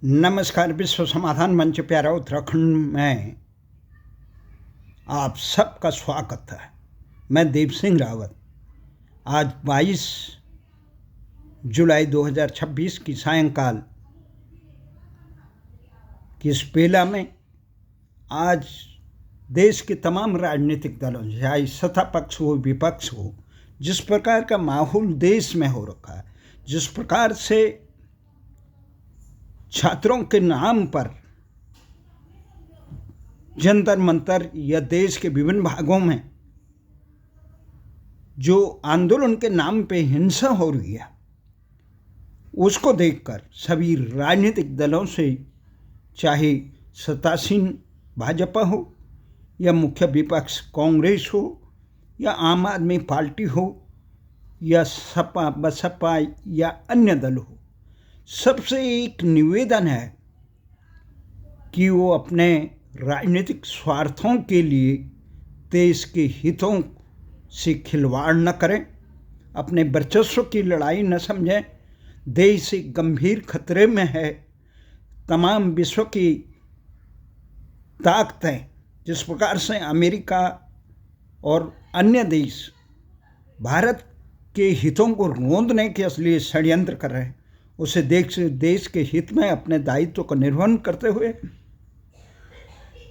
नमस्कार। विश्व समाधान मंच प्यारा उत्तराखंड में आप सबका स्वागत है। मैं देव सिंह रावत। आज 22 जुलाई 2026 की सायंकाल की इस बेला में आज देश के तमाम राजनीतिक दलों, चाहे सत्ता पक्ष हो विपक्ष हो, जिस प्रकार का माहौल देश में हो रखा है, जिस प्रकार से छात्रों के नाम पर जंतर मंतर या देश के विभिन्न भागों में जो आंदोलन के नाम पे हिंसा हो रही है, उसको देखकर सभी राजनीतिक दलों से, चाहे सत्तासीन भाजपा हो या मुख्य विपक्ष कांग्रेस हो या आम आदमी पार्टी हो या सपा बसपा या अन्य दल हो, सबसे एक निवेदन है कि वो अपने राजनीतिक स्वार्थों के लिए देश के हितों से खिलवाड़ न करें, अपने वर्चस्व की लड़ाई न समझें। देश एक गंभीर खतरे में है। तमाम विश्व की ताकतें जिस प्रकार से अमेरिका और अन्य देश भारत के हितों को रोंदने के लिए षड्यंत्र कर रहे हैं, उसे देश के हित में अपने दायित्व का निर्वहन करते हुए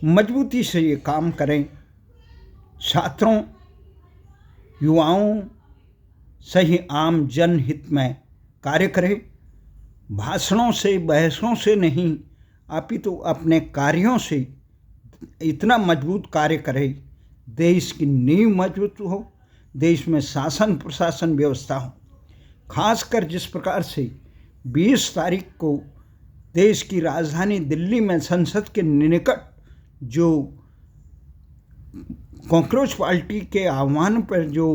मजबूती से ये काम करें। छात्रों, युवाओं सही आम जनहित में कार्य करें। भाषणों से, बहसों से नहीं, अपितु अपने कार्यों से इतना मजबूत कार्य करें, देश की नींव मजबूत हो, देश में शासन प्रशासन व्यवस्था हो। खासकर जिस प्रकार से 20 तारीख को देश की राजधानी दिल्ली में संसद के निकट जो कॉकरोच पार्टी के आह्वान पर जो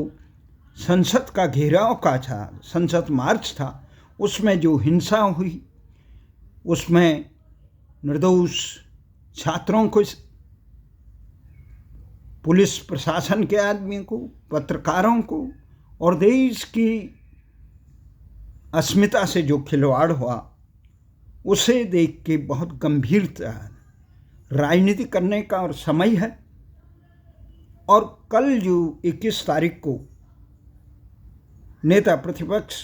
संसद का घेराव का था, संसद मार्च था, उसमें जो हिंसा हुई, उसमें निर्दोष छात्रों को, पुलिस प्रशासन के आदमियों को, पत्रकारों को और देश की अस्मिता से जो खिलवाड़ हुआ, उसे देख के बहुत गंभीरता राजनीति करने का और समय है। और कल जो 21 तारीख को नेता प्रतिपक्ष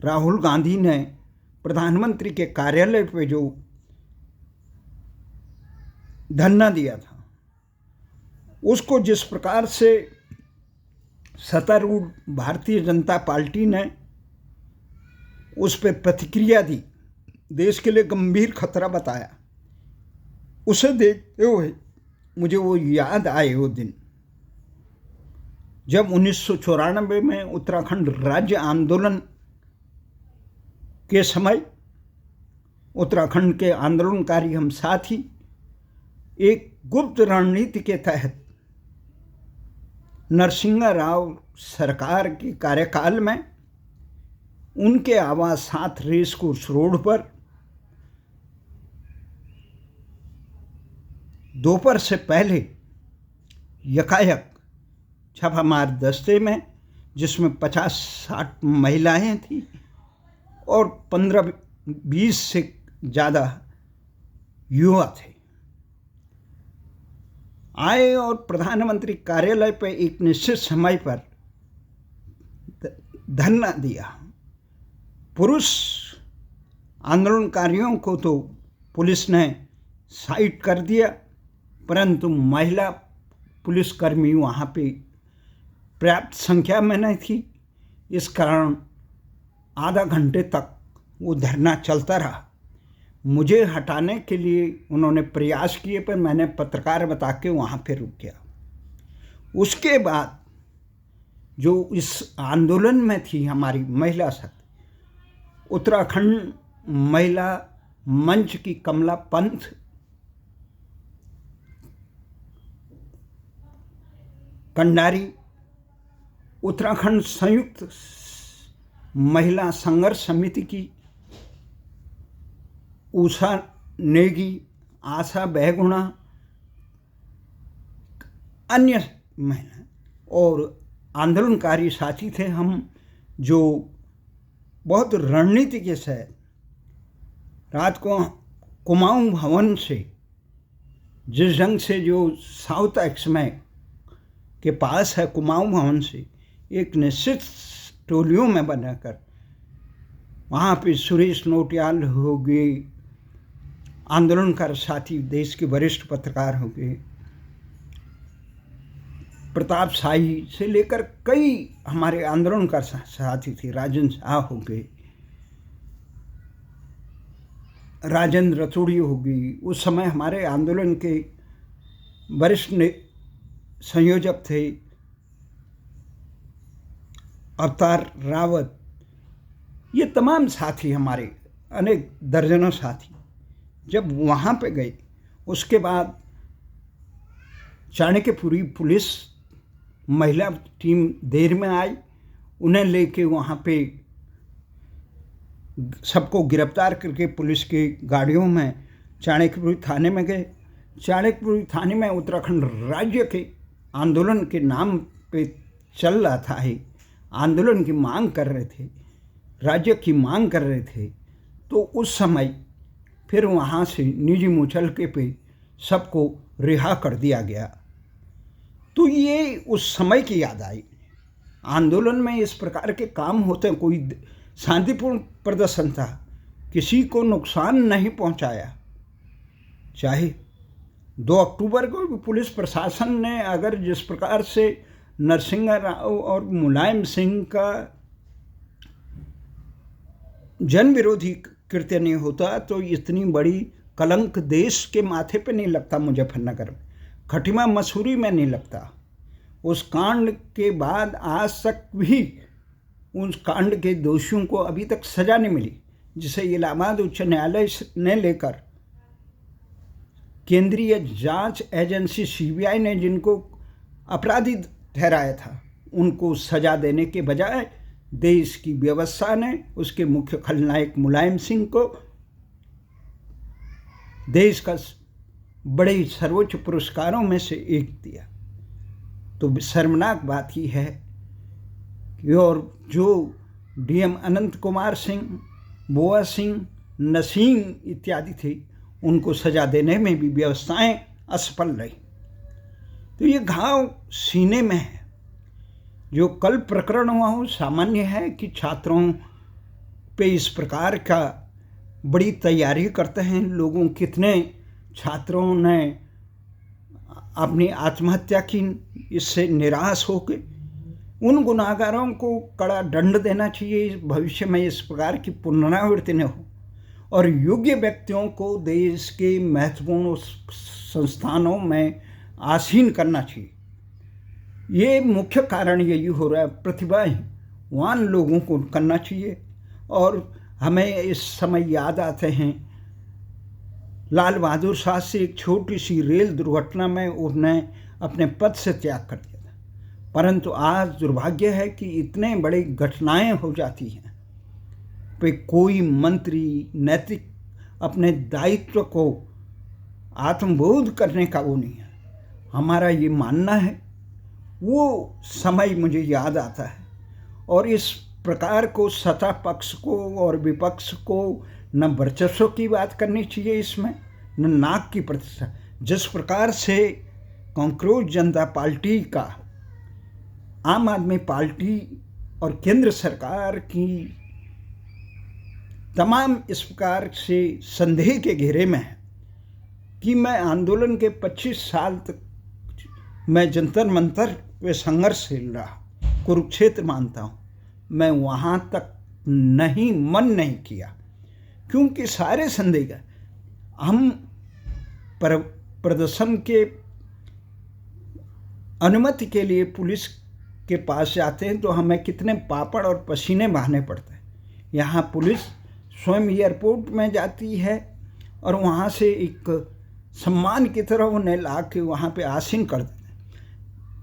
राहुल गांधी ने प्रधानमंत्री के कार्यालय पे जो धरना दिया था, उसको जिस प्रकार से सत्तारूढ़ भारतीय जनता पार्टी ने उस पर प्रतिक्रिया दी, देश के लिए गंभीर खतरा बताया, उसे देखते हुए मुझे वो याद आए वो दिन जब 1994 में उत्तराखंड राज्य आंदोलन के समय उत्तराखंड के आंदोलनकारी हम साथी एक गुप्त रणनीति के तहत नरसिंह राव सरकार के कार्यकाल में उनके आवास साथ रेस कोर्स रोड पर दोपहर से पहले यकायक छापामार दस्ते में, जिसमें 50-60 महिलाएं थी और 15-20 से ज़्यादा युवा थे, आए और प्रधानमंत्री कार्यालय पर एक निश्चित समय पर धरना दिया। पुरुष आंदोलनकारियों को तो पुलिस ने साइड कर दिया, परंतु महिला पुलिसकर्मी वहाँ पे पर्याप्त संख्या में नहीं थी। इस कारण आधा घंटे तक वो धरना चलता रहा। मुझे हटाने के लिए उन्होंने प्रयास किए, पर मैंने पत्रकार बता के वहाँ पे रुक गया। उसके बाद जो इस आंदोलन में थी हमारी महिला शक्ति, उत्तराखंड महिला मंच की कमला पंथ, कंडारी, उत्तराखंड संयुक्त महिला संघर्ष समिति की उषा नेगी, आशा बहुगुणा, अन्य महिला और आंदोलनकारी साथी थे हम, जो बहुत रणनीति के साथ रात को कुमाऊं भवन से, जिस ढंग से जो साउथ एक्समय के पास है कुमाऊं भवन से, एक निश्चित टोलियों में बनाकर वहाँ पे सुरेश नोटियाल हो गए, आंदोलनकार साथी देश के वरिष्ठ पत्रकार हो गए, प्रताप शाही से लेकर कई हमारे आंदोलनकार साथी थे, राजन शाह हो गए, राजेंद्र रतूड़ी हो गई। उस समय हमारे आंदोलन के वरिष्ठ संयोजक थे अवतार रावत। ये तमाम साथी हमारे, अनेक दर्जनों साथी जब वहाँ पे गए, उसके बाद चाणक्यपुरी पुलिस महिला टीम देर में आई, उन्हें लेके वहाँ पे सबको गिरफ्तार करके पुलिस की गाड़ियों में चाणक्यपुरी थाने में गए। चाणक्यपुरी थाने में उत्तराखंड राज्य के आंदोलन के नाम पे चल रहा था, है आंदोलन की मांग कर रहे थे, राज्य की मांग कर रहे थे, तो उस समय फिर वहाँ से निजी मुचलके पे सबको रिहा कर दिया गया। तो ये उस समय की याद आई। आंदोलन में इस प्रकार के काम होते हैं, कोई शांतिपूर्ण प्रदर्शन था, किसी को नुकसान नहीं पहुंचाया। चाहे 2 अक्टूबर को भी पुलिस प्रशासन ने अगर जिस प्रकार से नरसिंह राव और मुलायम सिंह का जन विरोधी कृत्य नहीं होता तो इतनी बड़ी कलंक देश के माथे पे नहीं लगता, मुजफ्फरनगर में, खटिमा मसूरी में नहीं लगता। उस कांड के बाद आज तक भी उस कांड के दोषियों को अभी तक सजा नहीं मिली, जिसे इलाहाबाद उच्च न्यायालय ने लेकर केंद्रीय जांच एजेंसी सीबीआई ने जिनको अपराधी ठहराया था, उनको सजा देने के बजाय देश की व्यवस्था ने उसके मुख्य खलनायक मुलायम सिंह को देश का बड़े सर्वोच्च पुरस्कारों में से एक दिया। तो शर्मनाक बात ही है कि और जो डीएम अनंत कुमार सिंह, बोआ सिंह, नसीम इत्यादि थे, उनको सजा देने में भी व्यवस्थाएं असफल रही। तो ये घाव सीने में है। जो कल प्रकरण हुआ हो, सामान्य है कि छात्रों पे इस प्रकार का बड़ी तैयारी करते हैं लोगों, कितने छात्रों ने अपनी आत्महत्या की इससे निराश होकर। उन गुनाहगारों को कड़ा दंड देना चाहिए, भविष्य में इस प्रकार की पुनरावृत्ति न हो, और योग्य व्यक्तियों को देश के महत्वपूर्ण संस्थानों में आसीन करना चाहिए। ये मुख्य कारण यही हो रहा है, प्रतिभावान लोगों को करना चाहिए। और हमें इस समय याद आते हैं लाल बहादुर शास्त्री, एक छोटी सी रेल दुर्घटना में उन्हें अपने पद से त्याग कर दिया था, परंतु आज दुर्भाग्य है कि इतने बड़ी घटनाएं हो जाती हैं पे कोई मंत्री नैतिक अपने दायित्व को आत्मबोध करने का वो नहीं है। हमारा ये मानना है, वो समय मुझे याद आता है। और इस प्रकार को सत्ता पक्ष को और विपक्ष को न वर्चस्व की बात करनी चाहिए इसमें, न नाक की प्रतिष्ठा। जिस प्रकार से कांग्रेस जनता पार्टी का, आम आदमी पार्टी और केंद्र सरकार की तमाम इस प्रकार से संदेह के घेरे में है कि मैं आंदोलन के 25 साल तक मैं जंतर मंतर वे संघर्षशील रहा, कुरुक्षेत्र मानता हूँ, मैं वहाँ तक मन नहीं किया, क्योंकि सारे संदेह हम प्रदर्शन के अनुमति के लिए पुलिस के पास जाते हैं तो हमें कितने पापड़ और पसीने बहाने पड़ते हैं। यहाँ पुलिस स्वयं एयरपोर्ट में जाती है और वहाँ से एक सम्मान की तरह उन्हें ला के वहाँ पे आसीन कर देते हैं।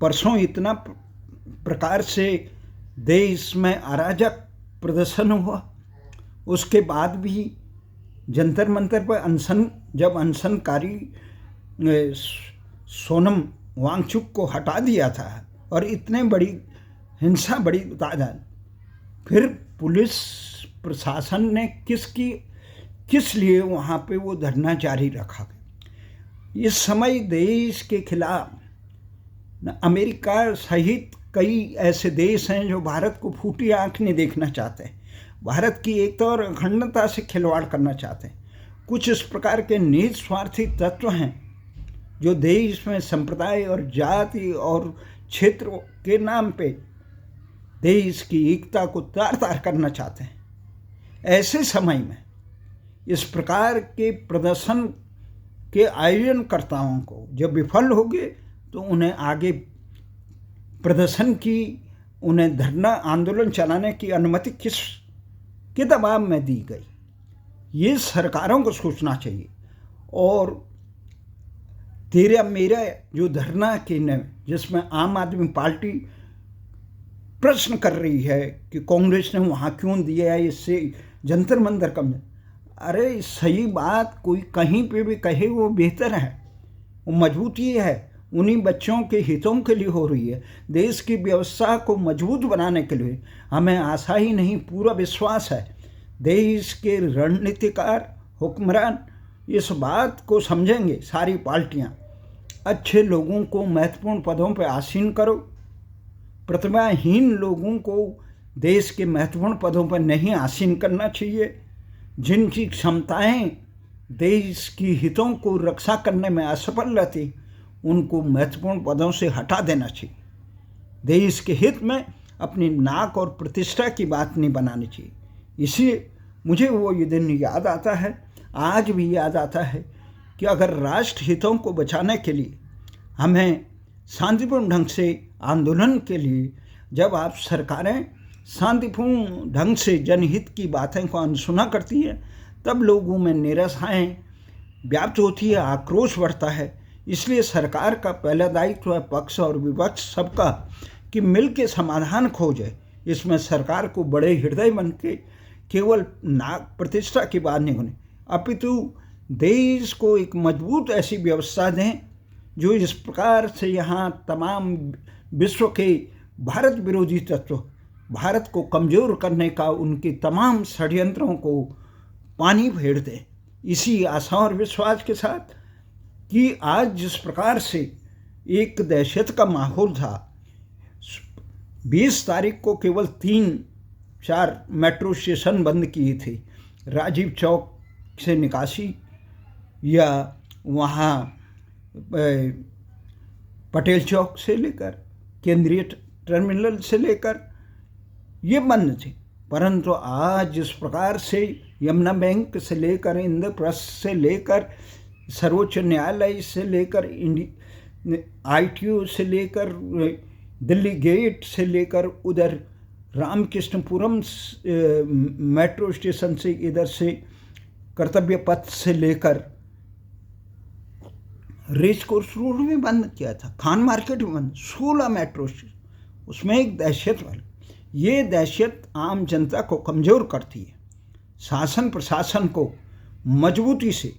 परसों इतना प्रकार से देश में अराजक प्रदर्शन हुआ, उसके बाद भी जंतर मंतर पर अनशन, जब अनशनकारी सोनम वांगचुक को हटा दिया था और इतने बड़ी हिंसा, बड़ी तादाद, फिर पुलिस प्रशासन ने किसकी किस लिए वहाँ पे वो धरना जारी रखा गया। इस समय देश के खिलाफ अमेरिका सहित कई ऐसे देश हैं जो भारत को फूटी आंख नहीं देखना चाहते हैं, भारत की एकता और अखंडता से खिलवाड़ करना चाहते हैं। कुछ इस प्रकार के निज स्वार्थी तत्व हैं जो देश में संप्रदाय और जाति और क्षेत्रों के नाम पे देश की एकता को तार तार करना चाहते हैं। ऐसे समय में इस प्रकार के प्रदर्शन के आयोजनकर्ताओं को जब विफल हो गए तो उन्हें आगे प्रदर्शन की, उन्हें धरना आंदोलन चलाने की अनुमति किसके दबाव में दी गई, ये सरकारों को सोचना चाहिए। और तेरा मेरा जो धरना केंद्र जिसमें आम आदमी पार्टी प्रश्न कर रही है कि कांग्रेस ने वहाँ क्यों दिया है, इससे जंतर मंतर कम। अरे सही बात कोई कहीं पे भी कहे वो बेहतर है, वो मजबूती है, उन्हीं बच्चों के हितों के लिए हो रही है। देश की व्यवस्था को मजबूत बनाने के लिए हमें आशा ही नहीं पूरा विश्वास है। देश के रणनीतिकार हुक्मरान इस बात को समझेंगे। सारी पार्टियां अच्छे लोगों को महत्वपूर्ण पदों पर आसीन करो, प्रतिभाहीन लोगों को देश के महत्वपूर्ण पदों पर नहीं आसीन करना चाहिए। जिनकी क्षमताएं देश की हितों को रक्षा करने में असफल रहती उनको महत्वपूर्ण पदों से हटा देना चाहिए। देश के हित में अपनी नाक और प्रतिष्ठा की बात नहीं बनानी चाहिए। इसलिए मुझे वो ये दिन याद आता है, आज भी याद आता है कि अगर राष्ट्र हितों को बचाने के लिए हमें शांतिपूर्ण ढंग से आंदोलन के लिए, जब आप सरकारें शांतिपूर्ण ढंग से जनहित की बातें को अनसुना करती है तब लोगों में निराशाएं व्याप्त होती है, आक्रोश बढ़ता है। इसलिए सरकार का पहला दायित्व है पक्ष और विपक्ष सबका कि मिल के समाधान खोजे। इसमें सरकार को बड़े हृदय बन के केवल नाक प्रतिष्ठा की बात नहीं होनी, अपितु देश को एक मजबूत ऐसी व्यवस्था दें जो इस प्रकार से यहाँ तमाम विश्व के भारत विरोधी तत्व भारत को कमज़ोर करने का उनके तमाम षड्यंत्रों को पानी फेर दें। इसी आशा और विश्वास के साथ कि आज जिस प्रकार से एक दहशत का माहौल था, 20 तारीख को केवल 3-4 मेट्रो स्टेशन बंद किए थे, राजीव चौक से निकासी या वहाँ पटेल चौक से लेकर केंद्रीय टर्मिनल से लेकर ये बंद थे। परंतु आज जिस प्रकार से यमुना बैंक से लेकर इंद्रप्रस्थ से लेकर सर्वोच्च न्यायालय से लेकर ITO से लेकर दिल्ली गेट से लेकर उधर रामकृष्णपुरम मेट्रो स्टेशन से, इधर से कर्तव्य पथ से लेकर रेस कोर्स रोड में बंद किया था, खान मार्केट में बंद, 16 मेट्रो स्टेशन, उसमें एक दहशत वाली। ये दहशत आम जनता को कमज़ोर करती है। शासन प्रशासन को मजबूती से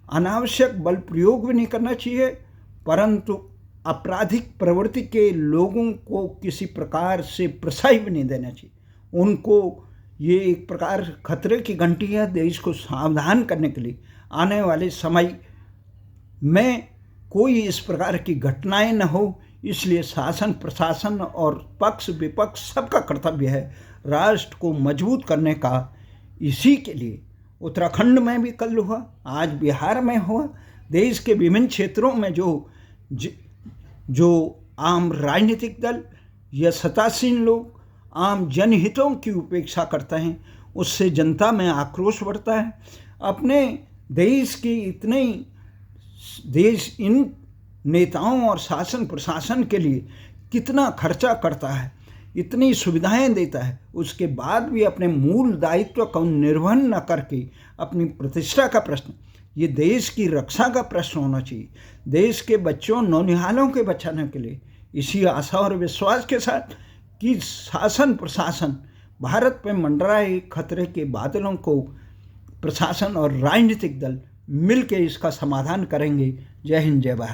अनावश्यक बल प्रयोग भी नहीं करना चाहिए, परंतु आपराधिक प्रवृत्ति के लोगों को किसी प्रकार से प्रश्रय भी नहीं देना चाहिए। उनको ये एक प्रकार खतरे की घंटी है देश को सावधान करने के लिए। आने वाले समय में कोई इस प्रकार की घटनाएं न हो, इसलिए शासन प्रशासन और पक्ष विपक्ष सबका कर्तव्य है राष्ट्र को मजबूत करने का। इसी के लिए उत्तराखंड में भी कल हुआ, आज बिहार में हुआ, देश के विभिन्न क्षेत्रों में जो आम राजनीतिक दल या सत्तासीन लोग आम जनहितों की उपेक्षा करते हैं, उससे जनता में आक्रोश बढ़ता है। अपने देश की देश इन नेताओं और शासन प्रशासन के लिए कितना खर्चा करता है, इतनी सुविधाएं देता है, उसके बाद भी अपने मूल दायित्व का निर्वहन न करके अपनी प्रतिष्ठा का प्रश्न, ये देश की रक्षा का प्रश्न होना चाहिए, देश के बच्चों नौनिहालों के बचाने के लिए। इसी आशा और विश्वास के साथ कि शासन प्रशासन भारत में मंडराए खतरे के बादलों को प्रशासन और राजनीतिक दल मिल के इसका समाधान करेंगे। जय हिंद, जय भारत।